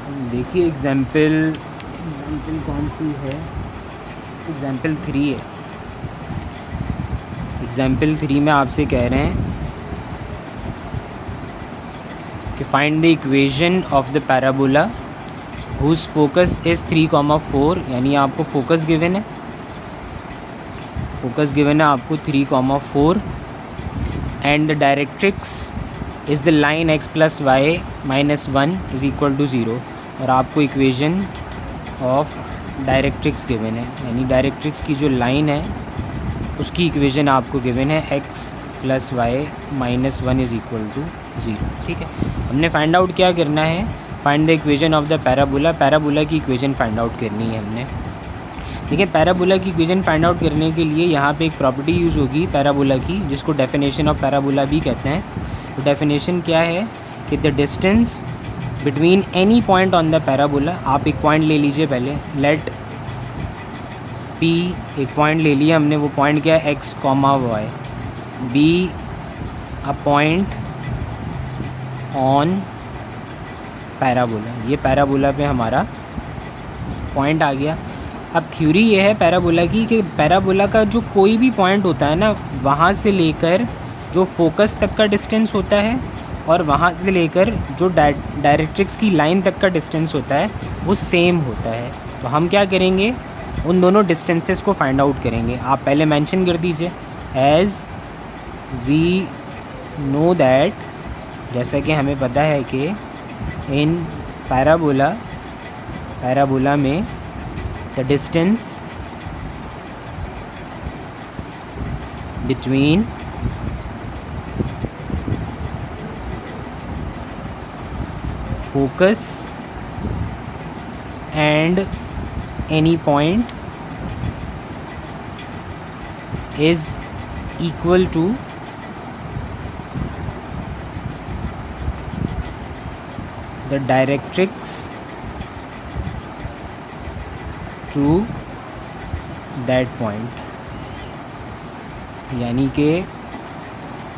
देखिए एग्जाम्पल कौन सी है, एग्जाम्पल 3 है। एग्जाम्पल 3 में आपसे कह रहे हैं कि find the equation of the parabola whose focus is 3,4, यानी आपको फोकस गिवन है, आपको 3,4 and the directrix is the line x plus y minus 1 is equal to 0, और आपको इक्वेशन ऑफ डायरेक्ट्रिक्स गिवन है, यानी डायरेक्ट्रिक्स की जो लाइन है उसकी इक्वेशन आपको गिवन है x plus y minus 1 is equal to 0। ठीक है, हमने फाइंड आउट क्या करना है, find the equation of the parabola, parabola की इक्वेशन फाइंड आउट करनी है हमने। देखिए पैराबोला की इक्वेशन फाइंड आउट करने के लिए यहाँ पे एक प्रॉपर्टी यूज़ होगी पैराबोला की, जिसको डेफिनेशन ऑफ पैराबोला भी कहते हैं। तो डेफिनेशन क्या है कि the distance between any point on the parabola, आप एक पॉइंट ले लीजिए पहले, लेट P एक पॉइंट ले लिया हमने, वो पॉइंट क्या है x, y, be a point on parabola, ये पैराबोला पे हमारा पॉइंट आ गया। अब थ्योरी ये है पैराबोला की कि पैराबोला का जो कोई भी पॉइंट होता है ना, वहाँ से लेकर जो फोकस तक का डिस्टेंस होता है और वहाँ से लेकर जो डायरेक्ट्रिक्स की लाइन तक का डिस्टेंस होता है वो सेम होता है। तो हम क्या करेंगे, उन दोनों डिस्टेंसेस को फाइंड आउट करेंगे। आप पहले मेंशन कर दीजिए, एज वी नो दैट, जैसा कि हमें पता है कि इन पैराबोला में the distance between focus and any point is equal to the directrix to that point, यानी कि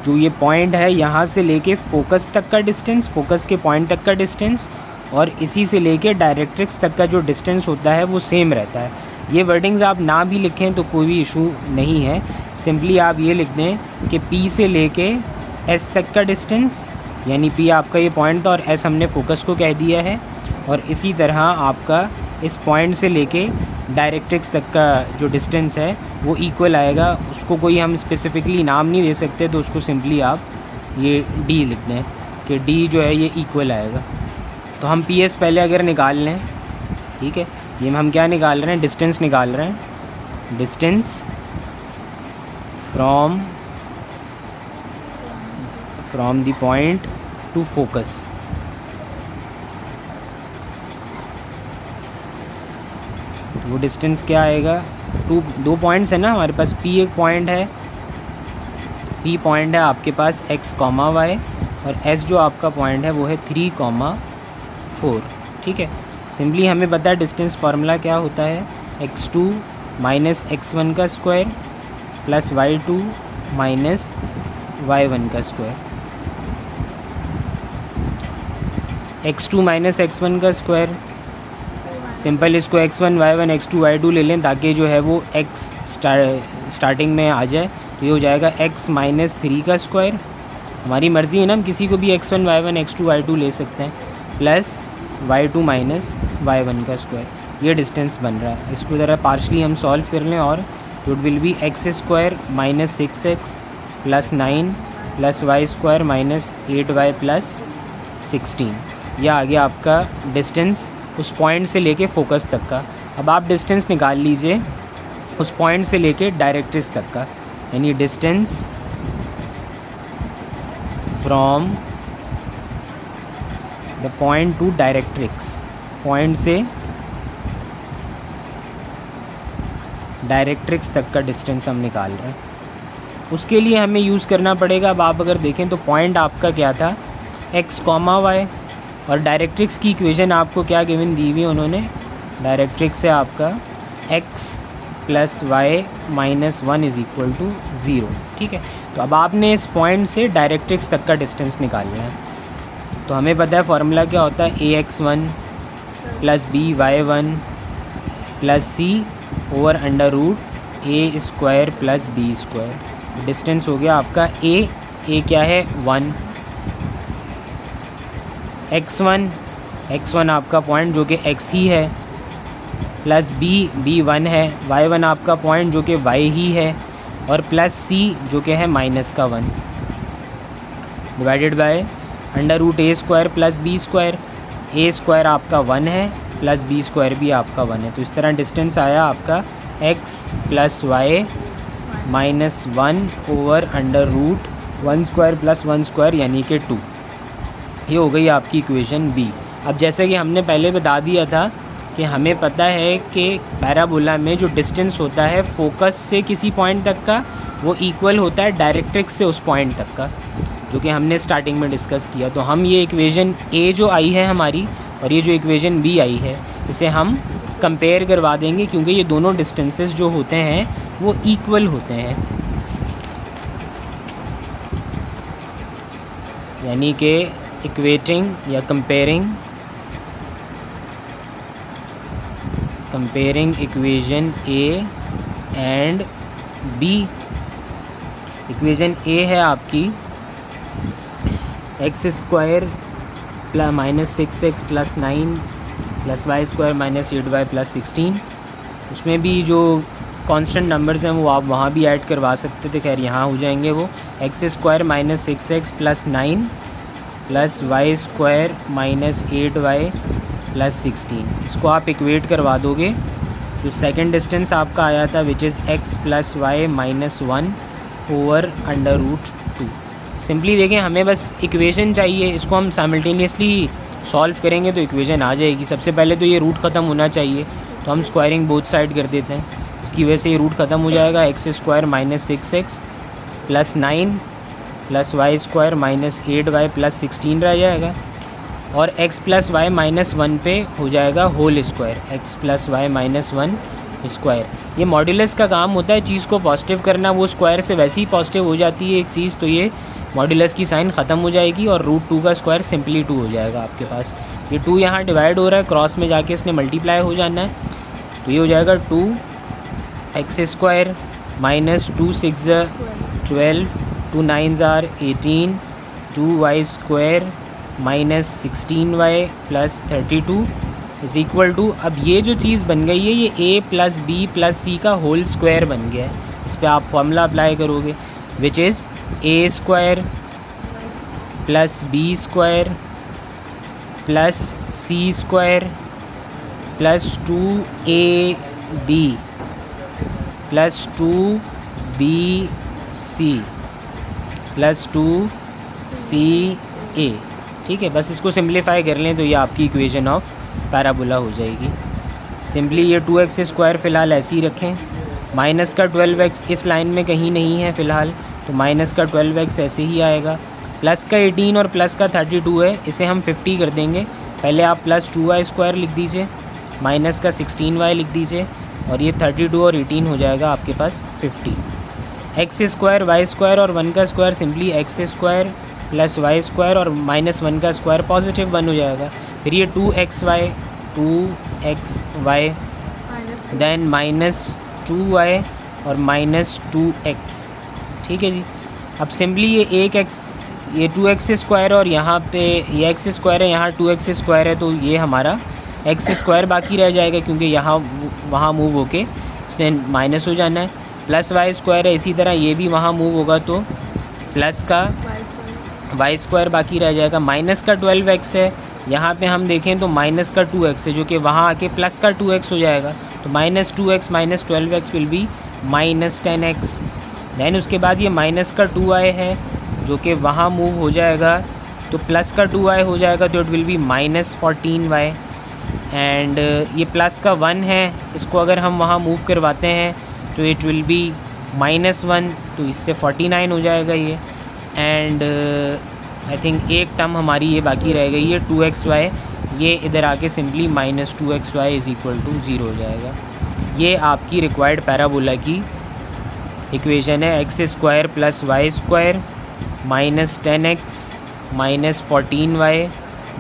जो ये पॉइंट है यहाँ से लेके फोकस तक का डिस्टेंस, फोकस के पॉइंट तक का डिस्टेंस, और इसी से लेके डायरेक्ट्रिक्स तक का जो डिस्टेंस होता है वो सेम रहता है। ये वर्डिंग्स आप ना भी लिखें तो कोई भी इशू नहीं है, सिंपली आप ये लिख दें कि P से लेके S तक का डिस्टेंस, यानी P आपका ये पॉइंट था और S हमने फोकस को कह दिया है, और इसी तरह आपका इस पॉइंट से लेके डायरेक्ट्रिक्स तक का जो डिस्टेंस है वो इक्वल आएगा। उसको कोई हम स्पेसिफिकली नाम नहीं दे सकते, तो उसको सिंपली आप ये D लिख दें कि D जो है ये इक्वल आएगा। तो हम PS पहले अगर निकाल लें, ठीक है, ये हम क्या निकाल रहे हैं, डिस्टेंस निकाल रहे हैं, distance from the point two focus. वो डिस्टेंस क्या आएगा, दो पॉइंट्स है ना हमारे पास, P एक पॉइंट है, P पॉइंट है आपके पास x, y, और S जो आपका पॉइंट है वो है 3,4। ठीक है, सिंपली हमें पता है डिस्टेंस फार्मूला क्या होता है, x2 माइनस x1 का square plus y2 minus y1 का स्क्वायर। x2 माइनस x1 का स्क्वायर, सिंपल इसको x1 y1 x2 y2 ले लें ताकि जो है वो x स्टार्टिंग में आ जाए, तो ये हो जाएगा x माइनस 3 का स्क्वायर, हमारी मर्ज़ी है ना, हम किसी को भी x1 y1 x2 y2 ले सकते हैं, प्लस y2 माइनस y1 का स्क्वायर। ये डिस्टेंस बन रहा है। इसको ज़रा पार्शली हम सॉल्व कर लें, और it will B x square minus 6x plus 9 plus y square minus 8y plus 16। यह आ गया आपका डिस्टेंस उस पॉइंट से लेके फोकस तक का। अब आप डिस्टेंस निकाल लीजिए उस पॉइंट से लेके डायरेक्ट्रिक्स तक का, यानी distance from the point two directrix, point से डायरेक्ट्रिक्स तक का डिस्टेंस हम निकाल रहे हैं। उसके लिए हमें यूज़ करना पड़ेगा, अब आप अगर देखें तो पॉइंट आपका क्या था, x, y, और डायरेक्ट्रिक्स की इक्वेशन आपको क्या गिवन दी हुई है उन्होंने, डायरेक्ट्रिक्स से आपका x plus y minus 1 is equal to 0। ठीक है, तो अब आपने इस पॉइंट से डायरेक्ट्रिक्स तक का डिस्टेंस निकालना है। तो हमें पता है फार्मूला क्या होता है, AX1 plus b y one plus c over under root a square plus b square. Distance हो गया आपका ए क्या है 1, x1 आपका पॉइंट जो कि x ही है, प्लस बी 1 है, y1 आपका पॉइंट जो कि y ही है, और प्लस c जो कि है -1 divided by under root a square plus b square. A square आपका 1 है प्लस बी स्क्वायर भी आपका 1 है। तो इस तरह डिस्टेंस आया आपका x plus y -1 over under root 1 square plus 1 square यानी कि 2। ये हो गई आपकी इक्वेशन बी। अब जैसे कि हमने पहले बता दिया था कि हमें पता है कि पैराबोला में जो डिस्टेंस होता है फोकस से किसी पॉइंट तक का, वो इक्वल होता है डायरेक्ट्रिक्स से उस पॉइंट तक का, जो कि हमने स्टार्टिंग में डिस्कस किया। तो हम ये इक्वेशन ए जो आई है हमारी और ये जो इक्वेशन बी आई है, इसे हम कंपेयर करवा देंगे, क्योंकि ये दोनों डिस्टेंसेस जो होते हैं वो इक्वल होते हैं, यानी कि इक्वेटिंग या comparing equation A and B. Equation A है आपकी x square -6x plus 9 plus y square -8y plus 16। उसमें भी जो कांस्टेंट नंबर्स हैं वो आप वहाँ भी ऐड करवा सकते थे, खैर यहाँ हो जाएंगे वो। X square -6x plus 9 plus y square -8y plus 16, इसको आप इक्वेट करवा दोगे। जो सेकंड डिस्टेंस आपका आया था which is x plus y -1 over under root 2। Simply देखें, हमें बस इक्वेशन चाहिए, इसको हम साइमल्टेनियसली सॉल्व करेंगे तो इक्वेशन आ जाएगी। सबसे पहले तो ये रूट ख़त्म होना चाहिए, तो हम स्क्वायरिंग बोथ साइड कर देते हैं, इसकी वजह से ये रूट ख़त्म हो जाएगा। X square -6x plus 9 plus y square -8y plus 16 रह जाएगा, और x प्लस वाई -1 पे हो जाएगा whole square, x plus y -1 square. ये मॉड्यूलस का काम होता है चीज़ को पॉजिटिव करना, वो स्क्वायर से वैसे ही पॉजिटिव हो जाती है एक चीज़, तो ये मॉड्यूलस की साइन ख़त्म हो जाएगी और रूट 2 का स्क्वायर सिंपली 2 हो जाएगा आपके पास। ये 2 यहाँ डिवाइड हो रहा है, क्रॉस में जाके इसने मल्टीप्लाई हो जाना है, तो ये हो जाएगा 2x स्क्वायर -2 6 12 2 9 18 2y स्क्वायर -16y plus 32 is equal to, अब ये जो चीज़ बन गई है ये a plus b plus c का होल स्क्वायर बन गया है। इस पर आप फॉर्मूला अप्लाई करोगे which is a square plus b square plus c square plus 2ab plus 2bc plus 2ca। ठीक है, बस इसको सिंप्लीफाई कर लें तो ये आपकी इक्वेशन ऑफ पैराबोला हो जाएगी। सिंपली ये 2x स्क्वायर फ़िलहाल ऐसे ही रखें, माइनस का 12x इस लाइन में कहीं नहीं है फ़िलहाल, तो माइनस का 12x ऐसे ही आएगा, प्लस का 18 और प्लस का 32 है, इसे हम 50 कर देंगे। पहले आप प्लस 2y स्क्वायर लिख दीजिए, माइनस का 16y लिख दीजिए, और ये 32 और 18 हो जाएगा आपके पास 50। एक्स स्क्वायर वाई स्क्वायर और 1 का square simply x square plus y square और -1 का स्क्वायर पॉजिटिव 1 हो जाएगा। फिर ये 2xy देन -2y और -2x। ठीक है जी, अब सिंपली ये एक x, ये 2x स्क्वायर और यहाँ पे ये x स्क्वायर है, यहाँ 2x स्क्वायर है, तो ये हमारा x स्क्वायर बाकी रह जाएगा, क्योंकि यहाँ वहाँ मूव होके इसने माइनस हो जाना है। प्लस वाई स्क्वायर है, इसी तरह ये भी वहाँ मूव होगा तो प्लस का वाई स्क्वायर बाकी रह जाएगा। माइनस का 12x है, यहाँ पे हम देखें तो माइनस का 2x है, जो कि वहाँ आके प्लस का 2x हो जाएगा, तो -2x minus 12x will be -10x। Then उसके बाद ये माइनस का 2y है, जो कि वहाँ मूव हो जाएगा तो प्लस का 2y हो जाएगा, तो it will B -14y। And ये प्लस का 1 है, इसको अगर हम वहाँ मूव करवाते हैं तो इट विल बी -1, तो इससे 49 हो जाएगा ये। एंड आई थिंक एक टर्म हमारी ये बाकी रह गई है 2xy, ये इधर आके simply -2xy is equal to 0 हो जाएगा। ये आपकी रिक्वायर्ड पैराबोला की इक्वेशन है, x square plus y square -10x -14y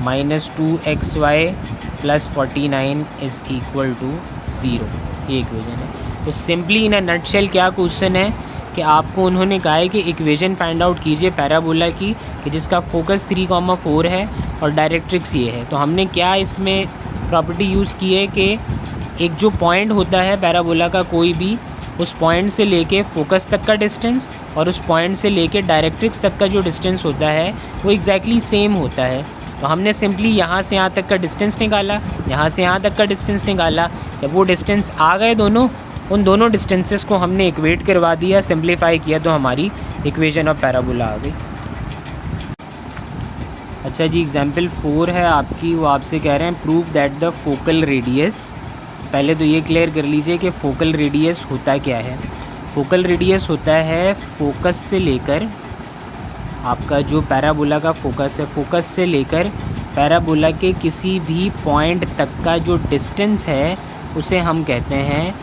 -2xy plus 49 is equal to 0, ये इक्वेशन है। तो सिंपली इन अ नटशेल क्या क्वेश्चन है कि आपको उन्होंने कहा है कि इक्वेशन फाइंड आउट कीजिए पैराबोला की कि जिसका फोकस 3,4 है और डायरेक्ट्रिक्स ये है। तो हमने क्या इसमें प्रॉपर्टी यूज़ की है कि एक जो पॉइंट होता है पैराबोला का कोई भी, उस पॉइंट से लेके फोकस तक का डिस्टेंस और उस पॉइंट से लेके डायरेक्ट्रिक्स तक का जो डिस्टेंस होता है वो एग्जैक्टली सेम होता है। तो हमने सिंपली यहाँ से यहाँ तक का डिस्टेंस निकाला, यहाँ से यहाँ तक का डिस्टेंस निकाला। जब वो डिस्टेंस आ गए दोनों, उन दोनों डिस्टेंसेस को हमने इक्वेट करवा दिया, सिंप्लीफाई किया, तो हमारी इक्वेशन ऑफ पैराबोला आ गई। अच्छा जी, एग्जाम्पल 4 है आपकी, वो आपसे कह रहे हैं prove that the focal radius. पहले तो ये क्लियर कर लीजिए कि फोकल रेडियस होता क्या है। फोकल रेडियस होता है फोकस से लेकर, आपका जो पैराबोला का फोकस है, फोकस से लेकर पैराबोला के किसी भी पॉइंट तक का जो डिस्टेंस है उसे हम कहते हैं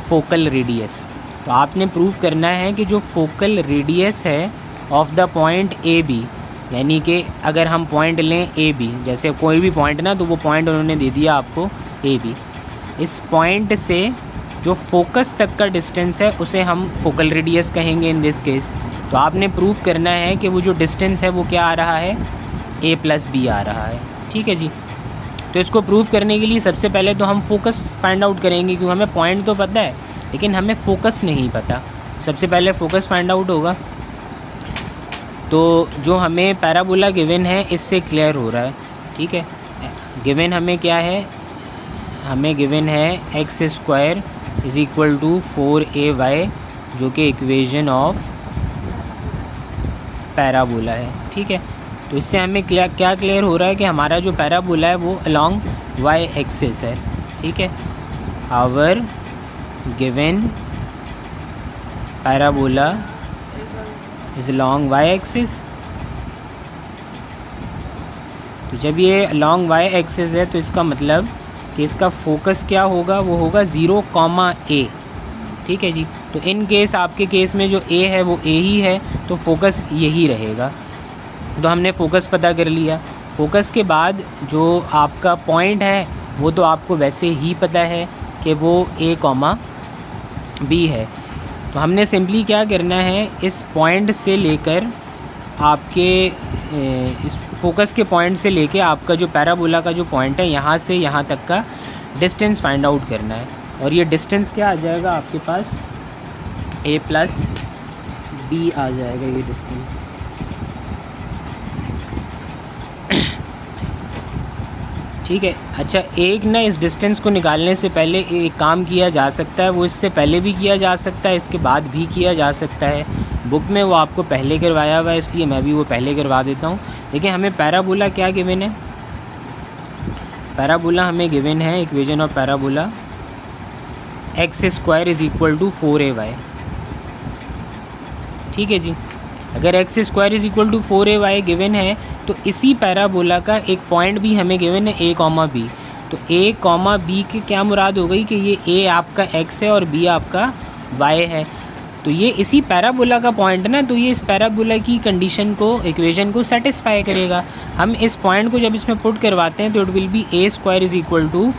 फोकल रेडियस। तो आपने प्रूव करना है कि जो फोकल रेडियस है of the point a b, यानी कि अगर हम पॉइंट लें ए बी, जैसे कोई भी पॉइंट ना, तो वो पॉइंट उन्होंने दे दिया आपको ए बी, इस पॉइंट से जो फोकस तक का डिस्टेंस है उसे हम फोकल रेडियस कहेंगे इन दिस केस। तो आपने प्रूव करना है कि वो जो डिस्टेंस है वो क्या आ रहा है, a प्लस बी आ रहा है। ठीक है जी। तो इसको प्रूव करने के लिए सबसे पहले तो हम फोकस फाइंड आउट करेंगे, क्योंकि हमें पॉइंट तो पता है लेकिन हमें फोकस नहीं पता। सबसे पहले फोकस फाइंड आउट होगा। तो जो हमें पैराबोला गिवन है इससे क्लियर हो रहा है। ठीक है, गिवन हमें क्या है, हमें गिवन है x square is equal to 4ay, जो कि इक्वेशन ऑफ पैराबोला है। ठीक है, तो इससे हमें क्या क्लियर हो रहा है कि हमारा जो पैराबोला है वो अलोंग y एक्सिस है। ठीक है, our given parabola is along y axis. तो जब ये अलोंग y एक्सिस है तो इसका मतलब कि इसका फोकस क्या होगा, वो होगा 0,a। ठीक है जी। तो इन केस आपके केस में जो a है वो a ही है, तो फोकस यही रहेगा। तो हमने फोकस पता कर लिया। फोकस के बाद जो आपका पॉइंट है वो तो आपको वैसे ही पता है कि वो a, b है। तो हमने सिंपली क्या करना है, इस पॉइंट से लेकर आपके इस फोकस के पॉइंट से लेके आपका जो पैराबोला का जो पॉइंट है यहाँ से यहाँ तक का डिस्टेंस फाइंड आउट करना है। और ये डिस्टेंस क्या आ जाएगा आपके पास, a प्लस बी आ जाएगा ये डिस्टेंस। ठीक है। अच्छा, एक ना इस डिस्टेंस को निकालने से पहले एक काम किया जा सकता है, वो इससे पहले भी किया जा सकता है, इसके बाद भी किया जा सकता है। बुक में वो आपको पहले करवाया हुआ है, इसलिए मैं भी वो पहले करवा देता हूँ। देखिए, हमें पैराबोला क्या गिवन है, पैराबोला हमें गिवन है equation of parabola x square is equal to 4ay। ठीक है जी। अगर x square is equal to 4ay given है तो इसी पैराबोला का एक पॉइंट भी हमें गिवन है a, b। तो a, b की क्या मुराद हो गई कि ये a आपका x है और b आपका y है। तो ये इसी पैराबोला का पॉइंट ना, तो ये इस पैराबोला की कंडीशन को, इक्वेशन को सेटिस्फाई करेगा। हम इस पॉइंट को जब इसमें पुट करवाते हैं तो it will be a square is equal to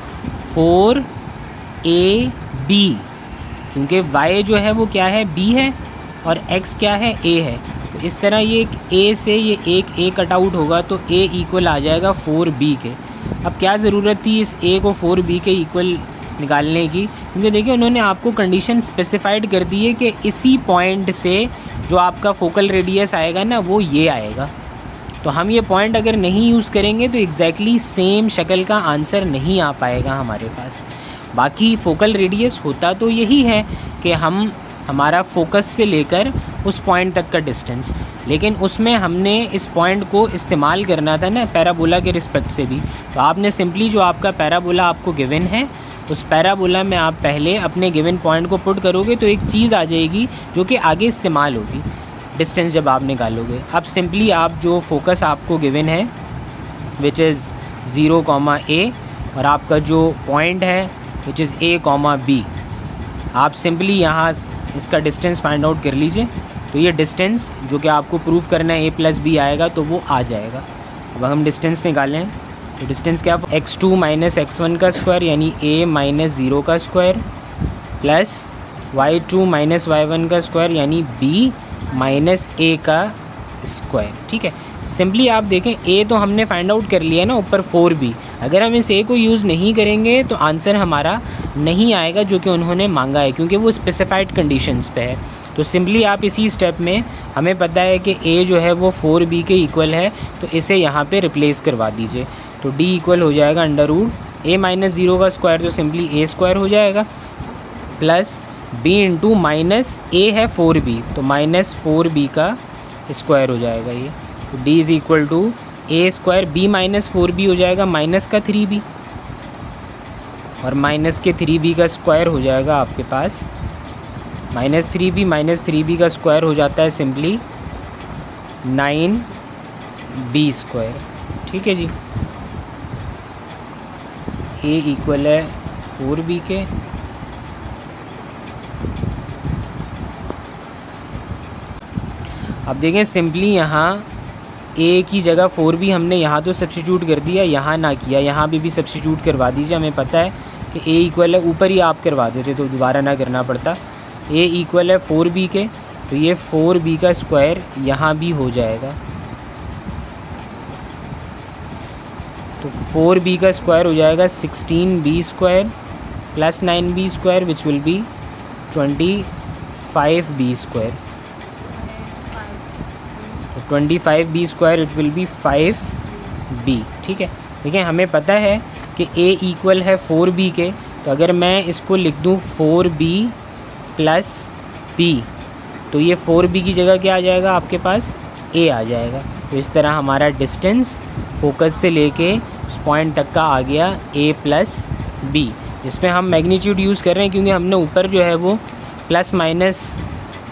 4ab, क्योंकि y जो है वो क्या है, b है, और x क्या है, a है। तो इस तरह ये a से ये एक a कट आउट होगा तो a इक्वल आ जाएगा 4b के। अब क्या ज़रूरत थी इस a को 4b के इक्वल निकालने की, क्योंकि देखिए उन्होंने आपको कंडीशन स्पेसिफाइड कर दी है कि इसी पॉइंट से जो आपका फोकल रेडियस आएगा ना वो ये आएगा। तो हम ये पॉइंट अगर नहीं यूज़ करेंगे तो एग्जैक्टली सेम शक्ल का आंसर नहीं आ पाएगा हमारे पास। बाकी फोकल रेडियस होता तो यही है कि हमारा फोकस से लेकर उस पॉइंट तक का डिस्टेंस, लेकिन उसमें हमने इस पॉइंट को इस्तेमाल करना था ना पैराबोला के रिस्पेक्ट से भी। तो आपने सिंपली जो आपका पैराबोला आपको गिवन है, उस पैराबोला में आप पहले अपने गिवन पॉइंट को पुट करोगे तो एक चीज़ आ जाएगी जो कि आगे इस्तेमाल होगी डिस्टेंस जब आप निकालोगे। अब सिंपली आप जो फोकस आपको गिवन है विच इज़ 0,a, और आपका जो पॉइंट है विच इज़ a, b, आप सिंपली यहाँ इसका डिस्टेंस फाइंड आउट कर लीजिए। तो ये डिस्टेंस जो कि आपको प्रूव करना है a प्लस बी आएगा तो वो आ जाएगा। अब हम डिस्टेंस निकालें तो डिस्टेंस क्या x2 माइनस x1 का स्क्वायर यानी a माइनस 0 का square plus y2 minus y1 का स्क्वायर यानी b माइनस a का स्क्वायर। ठीक है, सिंपली आप देखें a तो हमने फाइंड आउट कर लिया ना ऊपर 4b, अगर हम इस a को यूज़ नहीं करेंगे तो आंसर हमारा नहीं आएगा जो कि उन्होंने मांगा है, क्योंकि वो स्पेसिफाइड कंडीशंस पे है। तो सिंपली आप इसी स्टेप में, हमें पता है कि a जो है वो 4b के इक्वल है, तो इसे यहाँ पे रिप्लेस करवा दीजिए। तो d इक्वल हो जाएगा अंडर रूट a माइनस 0 का स्क्वायर तो सिंपली a स्क्वायर हो जाएगा plus b into minus a है 4b तो माइनस 4b का स्क्वायर हो जाएगा ये। तो d is equal to a square b minus 4b हो जाएगा माइनस का 3b और माइनस के 3b का स्क्वायर हो जाएगा आपके पास माइनस 3b का स्क्वायर हो जाता है सिंपली 9b स्क्वायर। ठीक है जी, a इक्वल है 4b के अब देखें सिंपली यहाँ a की जगह 4b हमने यहाँ तो सब्स्टिट्यूट कर दिया, यहाँ ना किया, यहाँ भी सब्स्टिट्यूट करवा दीजिए। हमें पता है कि a इक्वल है, ऊपर ही आप करवा देते तो दोबारा ना करना पड़ता। a इक्वल है 4b के तो ये 4b का स्क्वायर यहाँ भी हो जाएगा। तो 4b का स्क्वायर हो जाएगा 16b square plus 9b square which will be 25b square. 25b square it will B 5b। ठीक है, देखिए हमें पता है कि a इक्वल है 4b के, तो अगर मैं इसको लिख दूँ 4b प्लस b तो ये 4b की जगह क्या आ जाएगा आपके पास a आ जाएगा। तो इस तरह हमारा डिस्टेंस फोकस से लेके उस पॉइंट तक का आ गया a प्लस b, जिसमें हम मैग्नीट्यूड यूज़ कर रहे हैं क्योंकि हमने ऊपर जो है वो प्लस माइनस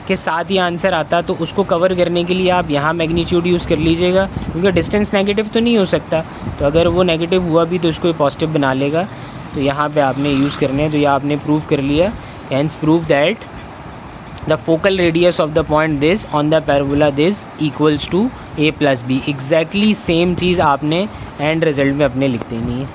के साथ ही आंसर आता, तो उसको कवर करने के लिए आप यहाँ मैग्नीट्यूड यूज़ कर लीजिएगा क्योंकि डिस्टेंस नेगेटिव तो नहीं हो सकता, तो अगर वो नेगेटिव हुआ भी तो उसको पॉजिटिव बना लेगा। तो यहाँ पे आपने यूज़ करने हैं, तो यह आपने प्रूव कर लिया। Hence prove that the focal radius of the point this on the parabola this equals to a plus b। Exactly same चीज़ आपने एंड रिजल्ट में अपने लिख देनी है।